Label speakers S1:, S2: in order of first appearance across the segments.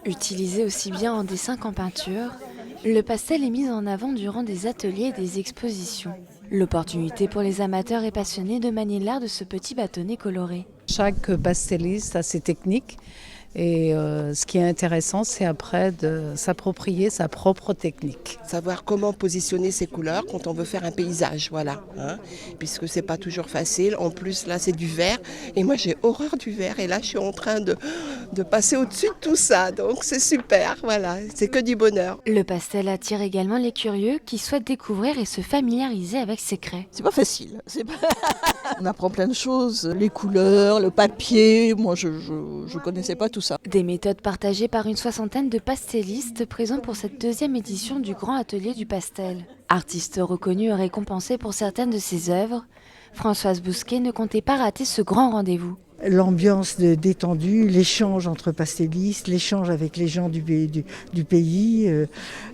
S1: Utilisé aussi bien en dessin qu'en peinture, le pastel est mis en avant durant des ateliers et des expositions. L'opportunité pour les amateurs et passionnés de manier l'art de ce petit bâtonnet coloré.
S2: Chaque pastelliste a ses techniques et ce qui est intéressant, c'est après de s'approprier sa propre technique.
S3: Savoir comment positionner ses couleurs quand on veut faire un paysage, voilà. Puisque c'est pas toujours facile. En plus, là, c'est du vert. Et moi, j'ai horreur du vert. Et là, je suis en train de passer au-dessus de tout ça. Donc, c'est super, voilà. C'est que du bonheur.
S1: Le pastel attire également les curieux qui souhaitent découvrir et se familiariser avec ses craies.
S4: C'est pas facile. On apprend plein de choses, les couleurs, le papier. Moi, je connaissais pas tout ça.
S1: Des méthodes partagées par une soixantaine de pastellistes présents pour cette deuxième édition du Grand Atelier du Pastel. Artiste reconnu et récompensé pour certaines de ses œuvres, Françoise Bousquet ne comptait pas rater ce grand rendez-vous.
S5: L'ambiance détendue, l'échange entre pastellistes, l'échange avec les gens du pays,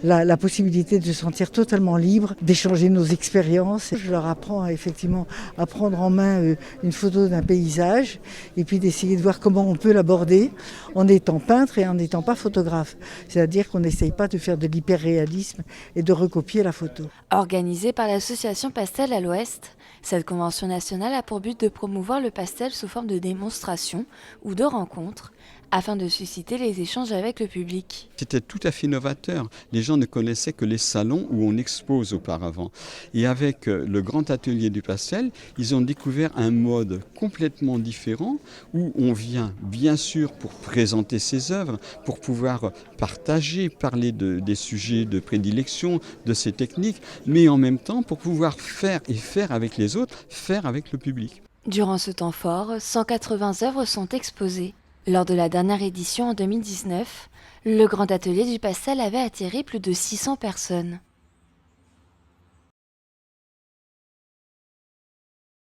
S5: la possibilité de se sentir totalement libre, d'échanger nos expériences. Je leur apprends effectivement à prendre en main une photo d'un paysage et puis d'essayer de voir comment on peut l'aborder en étant peintre et en n'étant pas photographe. C'est-à-dire qu'on n'essaye pas de faire de l'hyperréalisme et de recopier la photo.
S1: Organisée par l'association Pastel à l'Ouest, cette convention nationale a pour but de promouvoir le pastel sous forme de démonstration ou de rencontre afin de susciter les échanges avec le public.
S6: C'était tout à fait novateur. Les gens ne connaissaient que les salons où on expose auparavant. Et avec le grand atelier du pastel, ils ont découvert un mode complètement différent où on vient bien sûr pour présenter ses œuvres, pour pouvoir partager, parler des sujets de prédilection, de ses techniques, mais en même temps pour pouvoir faire et faire avec les autres, faire avec le public.
S1: Durant ce temps fort, 180 œuvres sont exposées. Lors de la dernière édition en 2019, le Grand Atelier du Pastel avait attiré plus de 600 personnes.